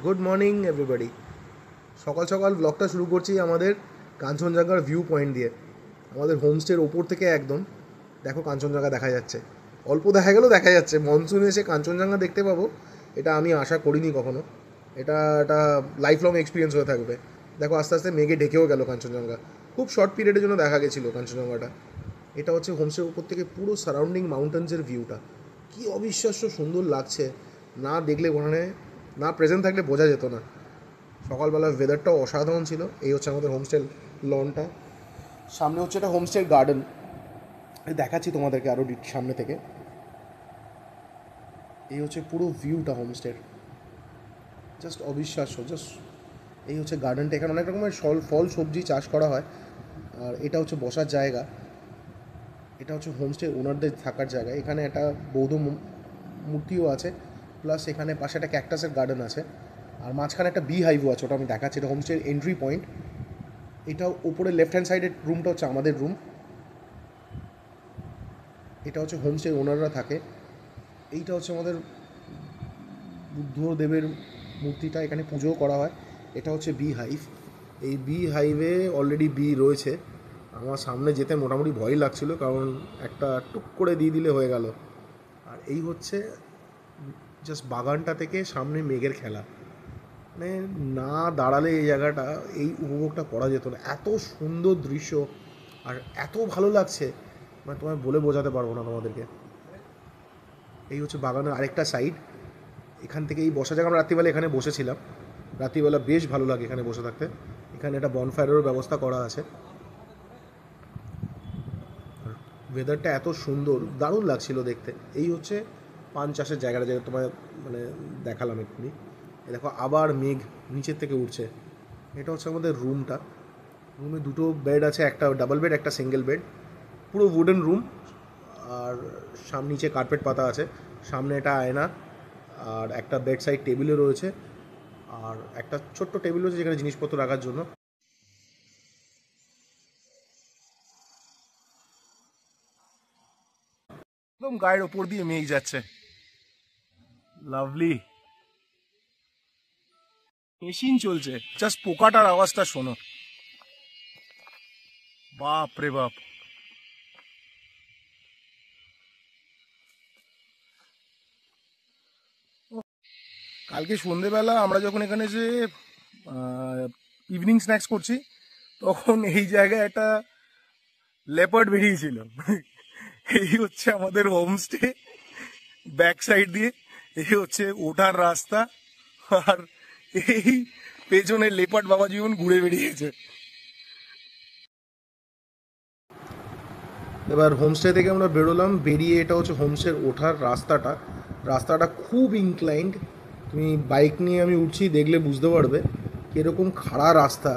Good morning everybody. সকাল সকাল ব্লগটা শুরু করছি আমাদের কাঞ্চনজঙ্ঘার ভিউ পয়েন্ট দিয়ে। আমাদের হোমস্টের ওপর থেকে একদম দেখো কাঞ্চনজঙ্ঘা দেখা যাচ্ছে। অল্প দেখা গেলেও দেখা যাচ্ছে। মনসুনে এসে কাঞ্চনজঙ্ঘা দেখতে পাবো এটা আমি আশা করিনি কখনো। এটা একটা লাইফ লং এক্সপিরিয়েন্স হয়ে থাকবে। দেখো আস্তে আস্তে মেঘে ঢেকেও গেল কাঞ্চনজঙ্ঘা। খুব শর্ট পিরিয়ডের জন্য দেখা গেছিলো কাঞ্চনজঙ্ঘাটা। এটা হচ্ছে হোমস্টের উপর থেকে পুরো সারাউন্ডিং মাউন্টেন্সের ভিউটা। কী অবিশ্বাস্য সুন্দর লাগছে, না দেখলে ওখানে না প্রেজেন্ট থাকলে বোঝা যেত না। সকালবেলা ওয়েদারটাও অসাধারণ ছিল। এই হচ্ছে আমাদের হোমস্টে লনটা, সামনে হচ্ছে একটা হোমস্টের গার্ডেন। দেখাচ্ছি তোমাদেরকে আরও সামনে থেকে। এই হচ্ছে পুরো ভিউটা হোমস্টের, জাস্ট অবিশ্বাস্য। জাস্ট এই হচ্ছে গার্ডেনটা, এখানে অনেক রকমের ফল সবজি চাষ করা হয়। আর এটা হচ্ছে বসার জায়গা, এটা হচ্ছে হোমস্টে ওনারদের থাকার জায়গা। এখানে একটা বৌদ্ধ মূর্তিও আছে, প্লাস এখানে পাশে একটা ক্যাকটাসের গার্ডেন আছে, আর মাঝখানে একটা বি হাইভও আছে, ওটা আমি দেখাচ্ছি। এটা হোমস্টের এন্ট্রি পয়েন্ট। এটা ওপরে লেফট হ্যান্ড সাইডের রুমটা হচ্ছে আমাদের রুম। এটা হচ্ছে হোমস্টের ওনাররা থাকে। এইটা হচ্ছে আমাদের বুদ্ধদেবের মূর্তিটা, এখানে পুজোও করা হয়। এটা হচ্ছে বি হাইভ। এই বি হাইভে অলরেডি বি রয়েছে। আমার সামনে যেতে মোটামুটি ভয় লাগছিল, কারণ একটা টুক করে দিয়ে দিলে হয়ে গেল। আর এই হচ্ছে জাস্ট বাগানটা থেকে সামনে মেঘের খেলা। মানে না দাঁড়ালে এই জায়গাটা, এই উপভোগটা করা যেত না। এত সুন্দর দৃশ্য আর এত ভালো লাগছে, মানে তোমায় বলে বোঝাতে পারবো না তোমাদেরকে। এই হচ্ছে বাগানের আরেকটা সাইড। এখান থেকে এই বসা জায়গা, আমরা রাত্রিবেলা এখানে বসেছিলাম। রাত্রিবেলা বেশ ভালো লাগে এখানে বসে থাকতে। এখানে একটা বনফায়ারেরও ব্যবস্থা করা আছে। ওয়েদারটা এত সুন্দর, দারুণ লাগছিল দেখতে। এই হচ্ছে পান চাষের জায়গাটা, যেটা তোমায় মানে দেখালাম এক্ষুনি। দেখো আবার মেঘ নিচের থেকে উঠছে। এটা হচ্ছে আমাদের রুমটা। রুমে দুটো বেড আছে, একটা ডাবল বেড, একটা সিঙ্গেল বেড। পুরো উডেন রুম। আর নিচে কার্পেট পাতা আছে। সামনে এটা আয়না, আর একটা বেড সাইড টেবিলও রয়েছে, আর একটা ছোট্ট টেবিল রয়েছে যেখানে জিনিসপত্র রাখার জন্য। একদম গায়ের ওপর দিয়ে মেঘ যাচ্ছে, লাভলি। মেশিন চলছে, জাস্ট পোকাটার আওয়াজটা শোনো, বাপ রে বাপ। কালকে সন্ধেবেলা আমরা যখন এখানে যে ইভিনিং স্ন্যাক্স করছি, তখন এই জায়গায় একটা লেপার্ড বেরিয়েছিল। এই হচ্ছে আমাদের হোমস্টে, ব্যাক সাইড দিয়ে এই হচ্ছে ওঠার রাস্তা, আর এই পেছনে লেপার্ড বাবা জীবন ঘুরে বেরিয়েছে। এবার হোমস্টে থেকে আমরা বেরোলাম, বেরিয়ে এটা হচ্ছে হোমস্টের ওঠার রাস্তাটা। রাস্তাটা খুব ইনক্লাইন্ড। তুমি বাইক নিয়ে আমি উঠছি, দেখলে বুঝতে পারবে কীরকম খাড়া রাস্তা।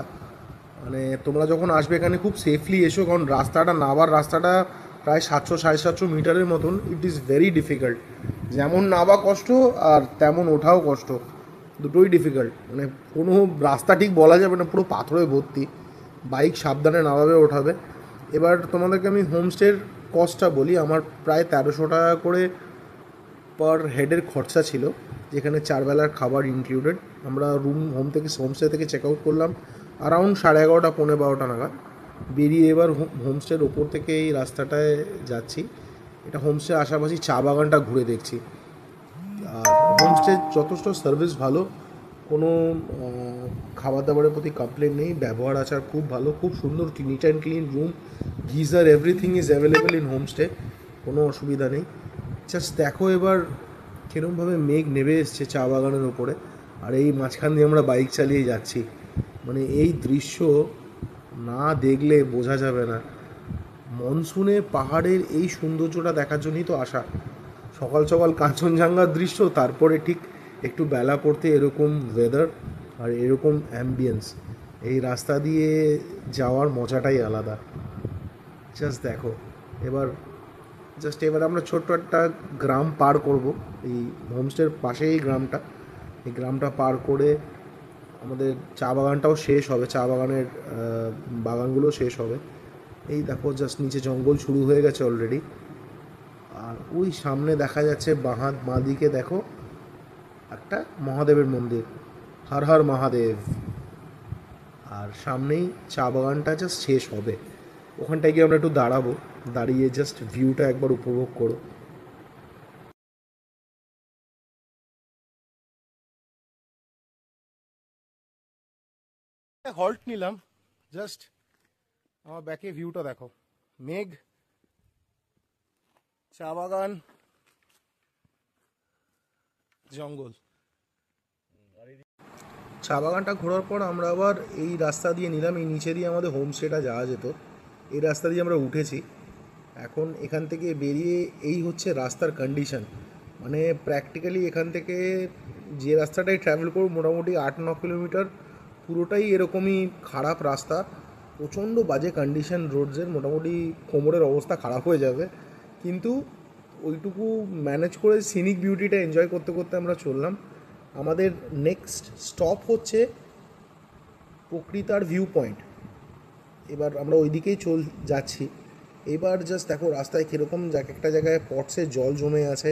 মানে তোমরা যখন আসবে এখানে খুব সেফলি এসো, কারণ রাস্তাটা প্রায় 700-750 মিটারের মতন। It is very difficult. যেমন নামা কষ্ট আর তেমন ওঠাও কষ্ট, দুটোই ডিফিকাল্ট। মানে কোনো রাস্তা ঠিক বলা যাবে না, পুরো পাথরে ভর্তি। বাইক সাবধানে নামাবে, ওঠাবে। এবার তোমাদেরকে আমি হোমস্টের কস্টটা বলি। আমার প্রায় 1300 টাকা করে পার হেডের খরচা ছিল, যেখানে 4 বেলার খাবার ইনক্লুডেড। আমরা হোমস্টে থেকে চেক আউট করলাম অ্যারাউন্ড 11:30 পৌনে 12টা নাগাদ। বেরিয়ে এবার হোমস্টের ওপর থেকে এই রাস্তাটায় যাচ্ছি। এটা হোমস্টের আশেপাশে চা বাগানটা ঘুরে দেখছি। আর হোমস্টের যথেষ্ট সার্ভিস ভালো, কোনো খাবার দাবারের প্রতি কমপ্লেন নেই। ব্যবহার আচার খুব ভালো, খুব সুন্দর, neat and clean room, geyser, everything is available in homestay, কোনো অসুবিধা নেই। জাস্ট দেখো এবার কীরকমভাবে মেঘ নেমে এসছে চা বাগানের ওপরে, আর এই মাঝখান দিয়ে আমরা বাইক চালিয়ে যাচ্ছি। মানে এই দৃশ্য না দেখলে বোঝা যাবে না। মনসুনে পাহাড়ের এই সৌন্দর্যটা দেখার জন্যই তো আসা। সকাল সকাল কাঞ্চনজঙ্ঘার দৃশ্য, তারপরে ঠিক একটু বেলা পড়তে এরকম ওয়েদার আর এরকম অ্যাম্বিয়েন্স। এই রাস্তা দিয়ে যাওয়ার মজাটাই আলাদা। জাস্ট দেখো এবার আমরা ছোট্ট একটা গ্রাম পার করব। এই হোমস্টের পাশেই গ্রামটা। এই গ্রামটা পার করে আমাদের চা বাগানটাও শেষ হবে, চা বাগানের বাগানগুলো শেষ হবে। এই দেখো জাস্ট নিচে জঙ্গল শুরু হয়ে গেছে অলরেডি। আর ওই সামনে দেখা যাচ্ছে বাঁ দিকে দেখো একটা মহাদেবের মন্দির। হর হর মহাদেব। আর সামনেই চা বাগানটা জাস্ট শেষ হবে, ওখানটায় গিয়ে আমরা একটু দাঁড়াবো, দাঁড়িয়ে জাস্ট ভিউটা একবার উপভোগ করো। হল্ট নিলাম, জাস্ট আমার ব্যাকে ভিউটা দেখো, মেঘ, চা বাগান, জঙ্গল। চা বাগানটা ঘোরার পর আমরা আবার এই রাস্তা দিয়ে নিলাম, এই নিচে দিয়ে আমাদের হোমস্টেটা যাওয়া যেত, এই রাস্তা দিয়ে আমরা উঠেছি। এখন এখান থেকে বেরিয়ে এই হচ্ছে রাস্তার কন্ডিশন, মানে প্র্যাকটিক্যালি এখান থেকে যে রাস্তাটাই ট্রাভেল করব মোটামুটি 8-9 কিলোমিটার পুরোটাই এরকমই খারাপ রাস্তা, প্রচণ্ড বাজে কন্ডিশন রোডসের, মোটামুটি কোমরের অবস্থা খারাপ হয়ে যাবে, কিন্তু ওইটুকু ম্যানেজ করে সিনিক বিউটিটা এনজয় করতে করতে আমরা চললাম। আমাদের নেক্সট স্টপ হচ্ছে প্রকৃতার ভিউ পয়েন্ট, এবার আমরা ওই দিকেই যাচ্ছি। এবার জাস্ট দেখো রাস্তায় কীরকম একটা জায়গায় পটসে জল জমে আছে,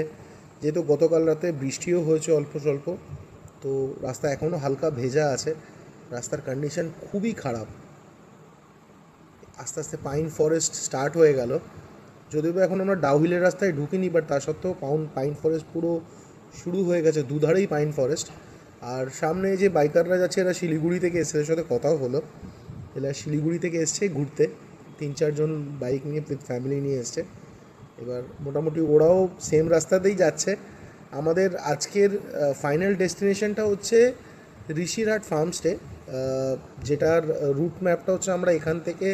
যেহেতু গতকাল রাতে বৃষ্টিও হয়েছে অল্প স্বল্প, তো রাস্তা এখনও হালকা ভেজা আছে, রাস্তার কন্ডিশন খুবই খারাপ। আস্তে আস্তে পাইন ফরেস্ট স্টার্ট হয়ে গেল, যদিও বা এখন আমরা ডাউহিলের রাস্তায় ঢুকিনি, বাট তা সত্ত্বেও পাইন ফরেস্ট পুরো শুরু হয়ে গেছে, দুধারেই পাইন ফরেস্ট। আর সামনে যে বাইকাররা যাচ্ছে এরা শিলিগুড়ি থেকে এসছে, এদের সাথে কথাও হলো, এরা শিলিগুড়ি থেকে এসছে ঘুরতে, 3-4 জন বাইক নিয়ে ফ্যামিলি নিয়ে এসছে। এবার মোটামুটি ওরাও সেম রাস্তাতেই যাচ্ছে। আমাদের আজকের ফাইনাল ডেস্টিনেশনটা হচ্ছে ঋষিরহাট ফার্মস্টে, যেটার রুট ম্যাপটা হচ্ছে আমরা এখান থেকে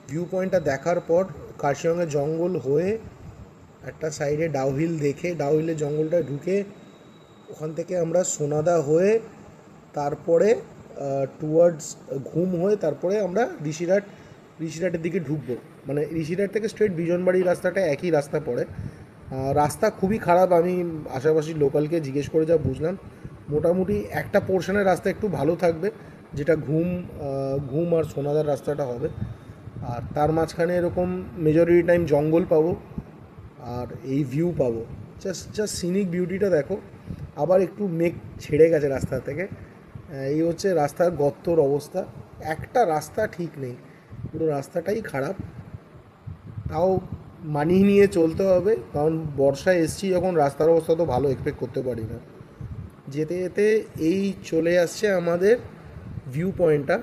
ভিউ পয়েন্টটা দেখার পর কার্শিয়ঙের জঙ্গল হয়ে একটা সাইডে ডাউহিল দেখে ডাউহিলের জঙ্গলটা ঢুকে ওখান থেকে আমরা সোনাদা হয়ে তারপরে টুয়ার্ডস ঘুম হয়ে তারপরে আমরা ঋষিরহাটের দিকে ঢুকবো, মানে ঋষিরহাট থেকে স্ট্রেট বিজনবাড়ির রাস্তাটা একই রাস্তা পড়ে। রাস্তা খুবই খারাপ, আমি আশেপাশি লোকালকে জিজ্ঞেস করে যা বুঝলাম, মোটামুটি একটা পোর্শনের রাস্তা একটু ভালো থাকবে, যেটা ঘুম আর সোনাদার রাস্তাটা হবে, আর তার মাঝখানে এরকম মেজরিটি টাইম জঙ্গল পাবো আর এই ভিউ পাবো। জাস্ট সিনিক বিউটিটা দেখো। আবার একটু মেঘ ছেড়ে গেছে রাস্তা থেকে, এই হচ্ছে রাস্তার গর্তর অবস্থা, একটা রাস্তা ঠিক নেই, পুরো রাস্তাটাই খারাপ। তাও মানিয়ে নিয়ে চলতে হবে, কারণ বর্ষায় এসছি যখন রাস্তার অবস্থা তো ভালো এক্সপেক্ট করতে পারি না। যেতে যেতে এই চলে আসছে আমাদের ভিউ পয়েন্টটা,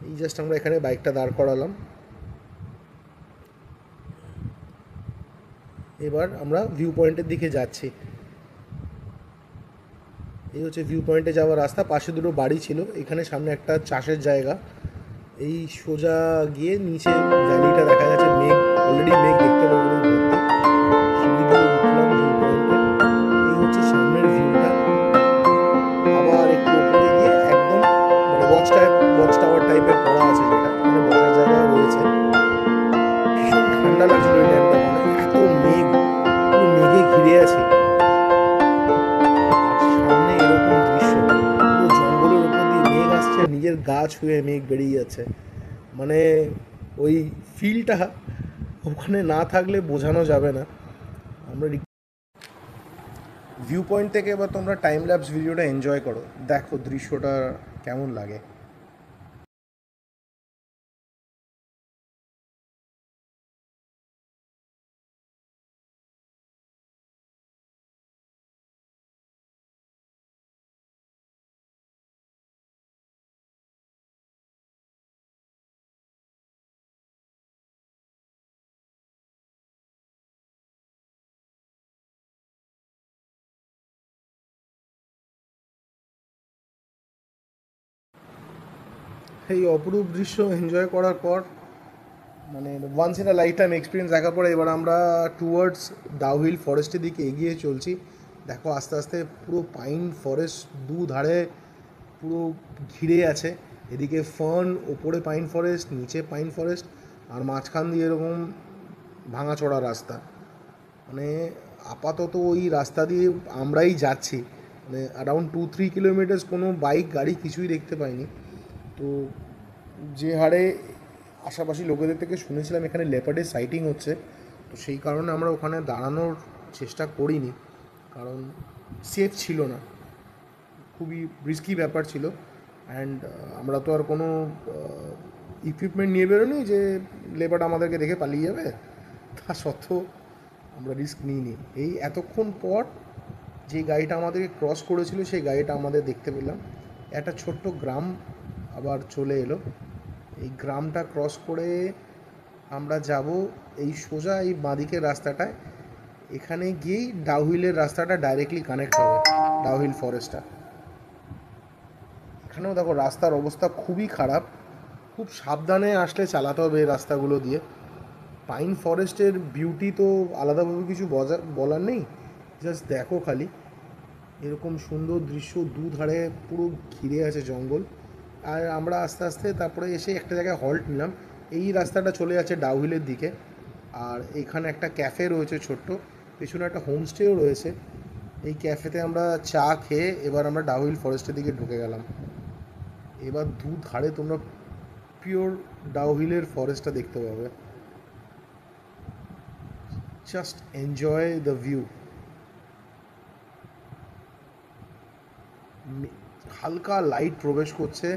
এই জাস্ট আমরা এখানে বাইকটা দাঁড় করালাম। এবার আমরা ভিউ পয়েন্টের দিকে যাচ্ছি, এই হচ্ছে ভিউ পয়েন্টে যাওয়ার রাস্তা, পাশে দুটো বাড়ি ছিল, এখানে সামনে একটা চাষের জায়গা, এই সোজা গিয়ে নিচে ভ্যালিটা দেখা যাচ্ছে, অলরেডি মেঘ দেখতে পাবো। সিঁড়ি দিয়ে উঠলাম ভিউ পয়েন্টে, এই হচ্ছে সামনের ভিউটা। আবার একটু উপরে গিয়ে একদম মানে ওয়াচ টাওয়ার টাইপের করা আছে, যেটা মানে বসার জায়গা রয়েছে। ভীষণ ঠান্ডা লাগছিল এই টাইমটা, মানে এত মেঘ, পুরো মেঘে ঘিরে আছে। সামনে এরকম দৃশ্য, পুরো জঙ্গলের উপর দিয়ে মেঘ আসছে, নিজের গা ছুঁয়ে মেঘ বেরিয়ে যাচ্ছে, মানে ওই ফিলটা ওখানে না থাকলে বোঝানো যাবে না। আমরা ভিউ পয়েন্ট থেকে এবার তোমরা টাইম ল্যাপস ভিডিওটা এনজয় করো, দেখো দৃশ্যটা কেমন লাগে। এই অপরূপ দৃশ্য এনজয় করার পর, মানে once in a lifetime experience দেখার পরে এবার আমরা টুয়ার্ডস ডাউহিল ফরেস্টের দিকে এগিয়ে চলছি। দেখো আস্তে আস্তে পুরো পাইন ফরেস্ট দুধারে পুরো ঘিরে আছে, এদিকে ফার্ন, ওপরে পাইন ফরেস্ট, নিচে পাইন ফরেস্ট, আর মাঝখান দিয়ে এরকম ভাঙাচোরা রাস্তা, মানে আপাতত ওই রাস্তা দিয়ে আমরাই যাচ্ছি, মানে অ্যারাউন্ড 2-3 কিলোমিটার্স কোনো বাইক গাড়ি কিছুই দেখতে পাইনি। তো যে হারে আশাপাশি লোকেদের থেকে শুনেছিলাম এখানে লেপার্ডের সাইটিং হচ্ছে, তো সেই কারণে আমরা ওখানে দাঁড়ানোর চেষ্টা করিনি, কারণ সেফ ছিল না। খুবই রিস্কি ব্যাপার ছিল। অ্যান্ড আমরা তো আর কোনো ইকুইপমেন্ট নিয়ে বেরোনি যে লেবারটা আমাদেরকে দেখে পালিয়ে যাবে, তা সত্ত্বেও আমরা রিস্ক নিইনি। এই এতক্ষণ পর যে গাড়িটা আমাদেরকে ক্রস করেছিল সেই গাড়িটা আমাদের দেখতে পেলাম। একটা ছোট্ট গ্রাম আবার চলে এলো। এই গ্রামটা ক্রস করে আমরা যাব এই সোজা এই বাঁদিকের রাস্তাটায়। এখানে গিয়েই ডাউহিলের রাস্তাটা ডাইরেক্টলি কানেক্ট হবে, ডাউহিল ফরেস্টটা। এখানেও দেখো রাস্তার অবস্থা খুবই খারাপ, খুব সাবধানে আসলে চালাতে হবে এই রাস্তাগুলো দিয়ে। পাইন ফরেস্টের বিউটি তো আলাদাভাবে কিছু বলার নেই, জাস্ট দেখো খালি এরকম সুন্দর দৃশ্য, দুধারে পুরো ঘিরে আছে জঙ্গল। আর আমরা আস্তে আস্তে তারপরে এসে একটা জায়গায় হল্ট নিলাম। এই রাস্তাটা চলে যাচ্ছে ডাউহিলের দিকে, আর এখানে একটা ক্যাফে রয়েছে ছোট্ট, পেছনে একটা হোমস্টেও রয়েছে। এই ক্যাফেতে আমরা চা খেয়ে এবার আমরা ডাউহিল ফরেস্টের দিকে ঢুকে গেলাম। এবার দুধারে তোমরা পিওর ডাউহিলের ফরেস্টটা দেখতে পাবে। Just enjoy the view. হালকা লাইট প্রবেশ করছে,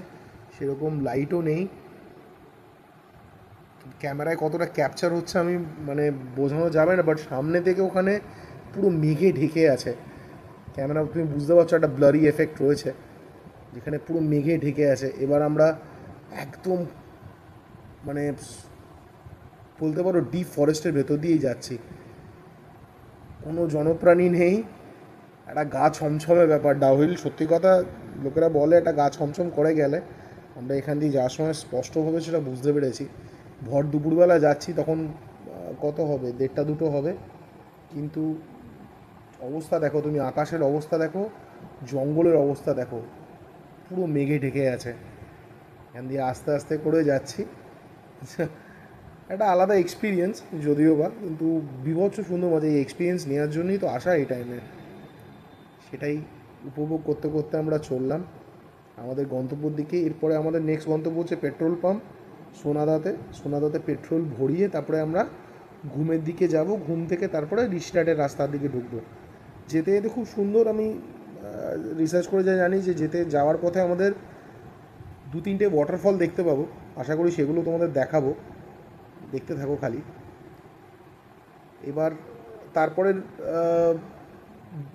সেরকম লাইটও নেই। ক্যামেরায় কতটা ক্যাপচার হচ্ছে আমি মানে বোঝানো যাবে না, বাট সামনে থেকে ওখানে পুরো মেঘে ঢেকে আছে ক্যামেরা, তুমি বুঝতে পারছো একটা ব্লারি এফেক্ট রয়েছে যেখানে পুরো মেঘে ঢেকে আছে। এবার আমরা একদম মানে বলতে পারো ডিপ ফরেস্টের ভেতর দিয়েই যাচ্ছি, কোনো জনপ্রাণী নেই, একটা গা ছমছমে ব্যাপার। ডাউহিল সত্যি কথা লোকেরা বলে একটা গা ছমছম করে গেলে, আমরা এখান দিয়ে যাওয়ার সময় স্পষ্টভাবে সেটা বুঝতে পেরেছি। ভর দুপুরবেলা যাচ্ছি তখন কত হবে, 1:30-2 হবে, কিন্তু অবস্থা দেখো তুমি, আকাশের অবস্থা দেখো, জঙ্গলের অবস্থা দেখো, পুরো মেঘে ঢেকে আছে। এখান দিয়ে আস্তে আস্তে করে যাচ্ছি। একটা আলাদা এক্সপিরিয়েন্স যদিও বা, কিন্তু বিভৎস সুন্দর মজা। এই এক্সপিরিয়েন্স নেওয়ার জন্যই তো আসা এই টাইমে, সেটাই উপভোগ করতে করতে আমরা চললাম আমাদের গন্তব্যের দিকে। এরপরে আমাদের নেক্সট গন্তব্য হচ্ছে পেট্রোল পাম্প সোনাদাতে পেট্রোল ভরিয়ে তারপরে আমরা ঘুমের দিকে যাব। ঘুম থেকে তারপরে ঋষিরাটের রাস্তার দিকে ঢুকবো। যেতে যেতে খুব সুন্দর, আমি রিসার্চ করে যা জানি যে যেতে যাওয়ার পথে আমাদের 2-3টে ওয়াটারফল দেখতে পাবো। আশা করি সেগুলো তোমাদের দেখাবো, দেখতে থাকো খালি। এবার তারপরে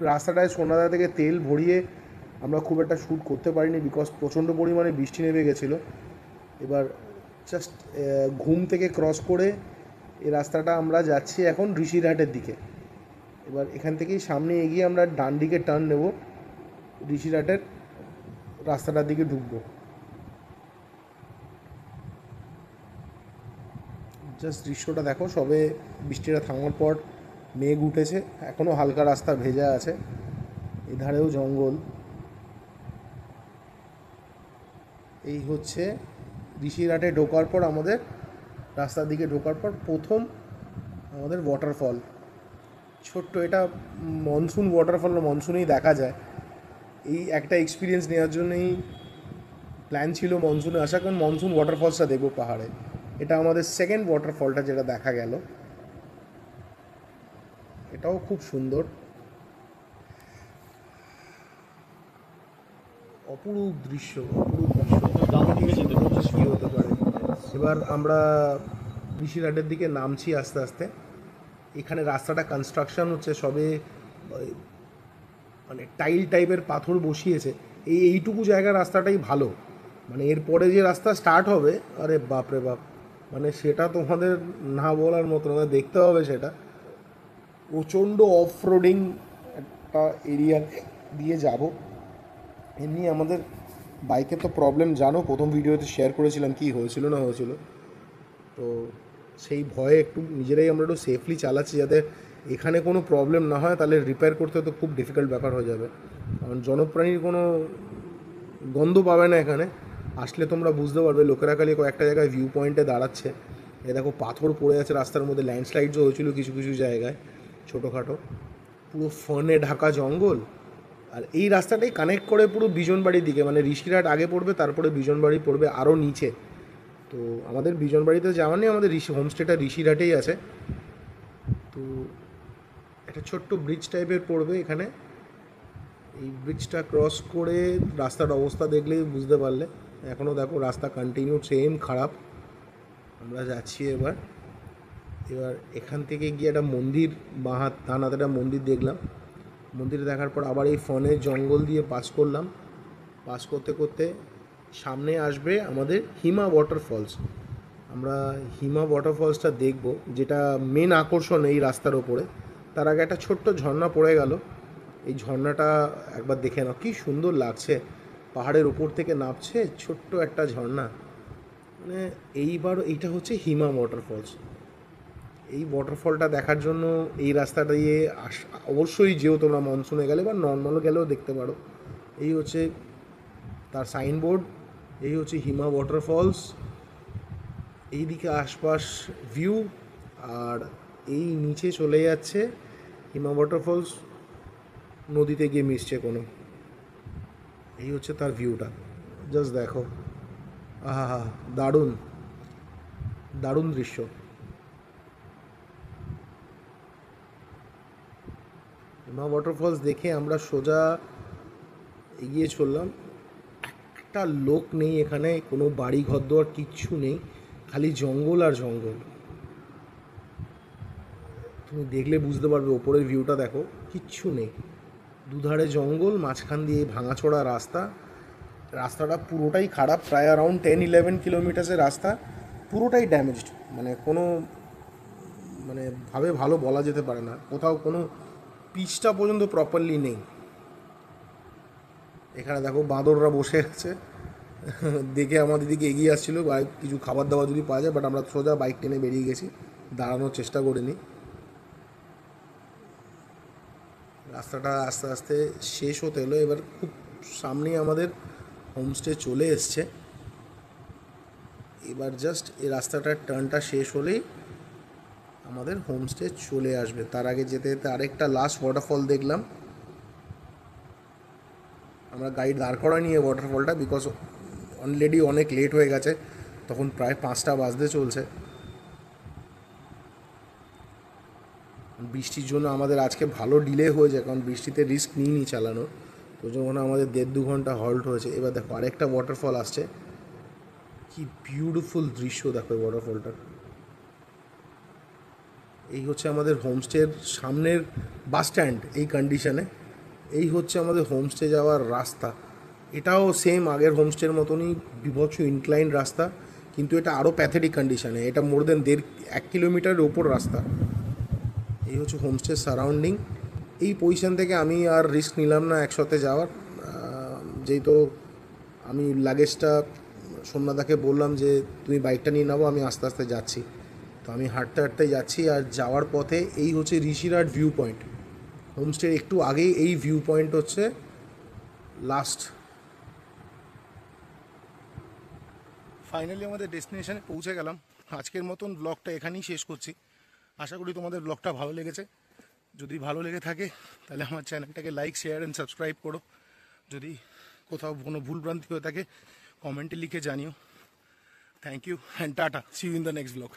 রাস্তাটায় সোনাদা থেকে তেল ভরিয়ে আমরা খুব একটা শ্যুট করতে পারিনি, বিকজ প্রচণ্ড পরিমাণে বৃষ্টি নেমে গেছিলো। এবার জাস্ট ঘুম থেকে ক্রস করে এই রাস্তাটা আমরা যাচ্ছি এখন ঋষিরহাটের দিকে। এবার এখান থেকেই সামনে এগিয়ে আমরা ডান দিকে টার্ন নেব, ঋষিরহাটের রাস্তাটার দিকে ঢুকবো। জাস্ট দৃশ্যটা দেখো, সবে বৃষ্টিটা থামার পর মেঘ উঠেছে, এখনও হালকা রাস্তা ভেজা আছে, এধারেও জঙ্গল। এই হচ্ছে ঋষিরহাটে ঢোকার পর আমাদের রাস্তার দিকে ঢোকার পর প্রথম আমাদের ওয়াটারফল, ছোট্ট এটা মনসুন ওয়াটারফল, মনসুনেই দেখা যায়। এই একটা এক্সপিরিয়েন্স নেওয়ার জন্যই প্ল্যান ছিল মনসুনে আসা, কারণ মনসুন ওয়াটারফলসটা দেখবো পাহাড়ে। এটা আমাদের সেকেন্ড ওয়াটারফলটা যেটা দেখা গেল, এটাও খুব সুন্দর, অপরূপ দৃশ্য, কী হতে পারে। এবার আমরা ঋষিরহাটের দিকে নামছি আস্তে আস্তে। এখানে রাস্তাটা কনস্ট্রাকশন হচ্ছে, সবে মানে টাইল টাইপের পাথর বসিয়েছে। এইটুকু জায়গার রাস্তাটাই ভালো, মানে এরপরে যে রাস্তা স্টার্ট হবে, আরে বাপরে বাপ, মানে সেটা তোমাদের না বলার মতো, না দেখতে হবে সেটা। প্রচণ্ড অফ রোডিং একটা এরিয়া দিয়ে যাব। এমনি আমাদের বাইকে তো প্রবলেম জানো, প্রথম ভিডিওতে শেয়ার করেছিলাম কী হয়েছিল না হয়েছিল, তো সেই ভয়ে একটু নিজেরাই আমরা একটু সেফলি চালাচ্ছি যাতে এখানে কোনো প্রবলেম না হয়, তাহলে রিপেয়ার করতে তো খুব ডিফিকাল্ট ব্যাপার হয়ে যাবে। কারণ জনপ্রাণীর কোনো গন্ধ পাবে না এখানে আসলে, তোমরা বুঝতে পারবে। লোকেরা খালি কয়েকটা জায়গায় ভিউ পয়েন্টে দাঁড়াচ্ছে, এ দেখো পাথর পড়ে আছে রাস্তার মধ্যে, ল্যান্ডস্লাইডও হয়েছিল কিছু কিছু জায়গায় ছোটোখাটো, পুরো ফনে ঢাকা জঙ্গল। আর এই রাস্তাটাই কানেক্ট করে পুরো বিজনবাড়ির দিকে, মানে ঋষিরহাট আগে পড়বে, তারপরে বিজনবাড়ি পড়বে আরও নিচে। তো আমাদের বিজনবাড়িতে যাওয়া নেই, আমাদের হোমস্টেটা ঋষিরহাটেই আছে। তো একটা ছোট্ট ব্রিজ টাইপের পড়বে এখানে, এই ব্রিজটা ক্রস করে রাস্তার অবস্থা দেখলেই বুঝতে পারলে। এখনও দেখো রাস্তা কন্টিনিউ সেম খারাপ। আমরা যাচ্ছি এবার। এখান থেকে গিয়ে একটা মন্দির, ডান হাতে একটা মন্দির দেখলাম। মন্দির দেখার পর আবার এই ফনের জঙ্গল দিয়ে পাস করলাম। পাস করতে করতে সামনে আসবে আমাদের হিমা ওয়াটারফলস। আমরা হিমা ওয়াটারফলসটা দেখব, যেটা মেন আকর্ষণ এই রাস্তার ওপরে। তার আগে একটা ছোট্ট ঝর্ণা পড়ে গেল, এই ঝর্ণাটা একবার দেখে নাও, কী সুন্দর লাগছে। পাহাড়ের ওপর থেকে নামছে ছোট্ট একটা ঝর্ণা। মানে এইটা হচ্ছে হিমা ওয়াটারফলস। এই ওয়াটারফলটা দেখার জন্য এই রাস্তাটা দিয়ে অবশ্যই যেও তোমরা মনসুনে গেলে বা নর্মালও গেলেও দেখতে পারো। এই হচ্ছে তার সাইনবোর্ড, এই হচ্ছে হিমা ওয়াটারফলস। এইদিকে আশপাশ ভিউ, আর এই নিচে চলে যাচ্ছে হিমা ওয়াটারফলস, নদীতে গিয়ে মিশছে কোনো। এই হচ্ছে তার ভিউটা, জাস্ট দেখো। আহা, দারুণ দারুণ দৃশ্য। হিমা ওয়াটারফলস দেখে আমরা সোজা এগিয়ে চললাম। একটা লোক নেই এখানে, কোনো বাড়ি ঘরদোর কিচ্ছু নেই, খালি জঙ্গল আর জঙ্গল। তুমি দেখলে বুঝতে পারবে, ওপরের ভিউটা দেখো, কিচ্ছু নেই, দুধারে জঙ্গল, মাঝখান দিয়ে ভাঙাচোরা রাস্তা। রাস্তাটা পুরোটাই খারাপ, প্রায় অ্যারাউন্ড 10-11 কিলোমিটার্সের রাস্তা, পুরোটাই ড্যামেজড। মানে কোনো ভাবে ভালো বলা যেতে পারে না, কোথাও কোনো পিচটা পর্যন্ত প্রপারলি নেই। এখানে দেখো বাঁদররা বসে আছে, দেখে আমাদের দিকে এগিয়ে আসছিলো, কিছু খাবার দাবার যদি পাওয়া যায়, বাট আমরা সোজা বাইক টেনে বেরিয়ে গেছি, দাঁড়ানোর চেষ্টা করিনি। রাস্তাটা আস্তে আস্তে শেষ হতে এলো, এবার খুব সামনেই আমাদের হোমস্টে চলে এসছে। এবার জাস্ট এই রাস্তাটার টার্নটা শেষ হলেই আমাদের হোমস্টে চলে আসবে। তার আগে যেতে যেতে আরেকটা লাস্ট ওয়াটারফল দেখলাম। আমরা গাড়ি দাঁড় করা নিয়ে ওয়াটারফলটা, বিকজ অলরেডি অনেক লেট হয়ে গেছে, তখন প্রায় 5টা বাজতে চলছে। বৃষ্টির জন্য আমাদের আজকে ভালো ডিলে হয়ে যায়, কারণ বৃষ্টিতে রিস্ক নিইনি চালানোর, তো জন্য আমাদের 1.5-2 ঘন্টা হল্ট হয়েছে। এবার দেখো আরেকটা ওয়াটারফল আসছে, কি বিউটিফুল দৃশ্য দেখো এই ওয়াটারফলটার। এই হচ্ছে আমাদের হোমস্টের সামনের বাস স্ট্যান্ড, এই কন্ডিশনে। এই হচ্ছে আমাদের হোমস্টে যাওয়ার রাস্তা। এটাও সেম আগের হোমস্টের মতনই বিভৎস ইনক্লাইন রাস্তা, কিন্তু এটা আরও প্যাথেটিক কন্ডিশনে। এটা মোর দেন 1.5 কিলোমিটারের ওপর রাস্তা। এই হচ্ছে হোমস্টের সারাউন্ডিং। এই পজিশান থেকে আমি আর রিস্ক নিলাম না একসাথে যাওয়ার, যেহেতু আমি লাগেজটা সোমনাথদাকে বললাম যে তুমি বাইকটা নিয়ে নেবো, আমি আস্তে আস্তে যাচ্ছি। তো আমি হাঁটতে হাঁটতে যাচ্ছি, আর যাওয়ার পথে এই হচ্ছে ঋষিরাট ভিউ পয়েন্ট। হোমস্টের একটু আগেই এই ভিউ পয়েন্ট হচ্ছে লাস্ট। ফাইনালি আমাদের ডেস্টিনেশনে পৌঁছে গেলাম। আজকের মতন ব্লগটা এখানেই শেষ করছি। আশা করি তোমাদের ব্লগটা ভালো লেগেছে। যদি ভালো লেগে থাকে তাহলে আমার চ্যানেলটাকে লাইক, শেয়ার অ্যান্ড সাবস্ক্রাইব করো। যদি কোথাও কোনো ভুলভ্রান্তি হয়ে থাকে কমেন্টে লিখে জানিও। Thank you and tata, see you in the next blog.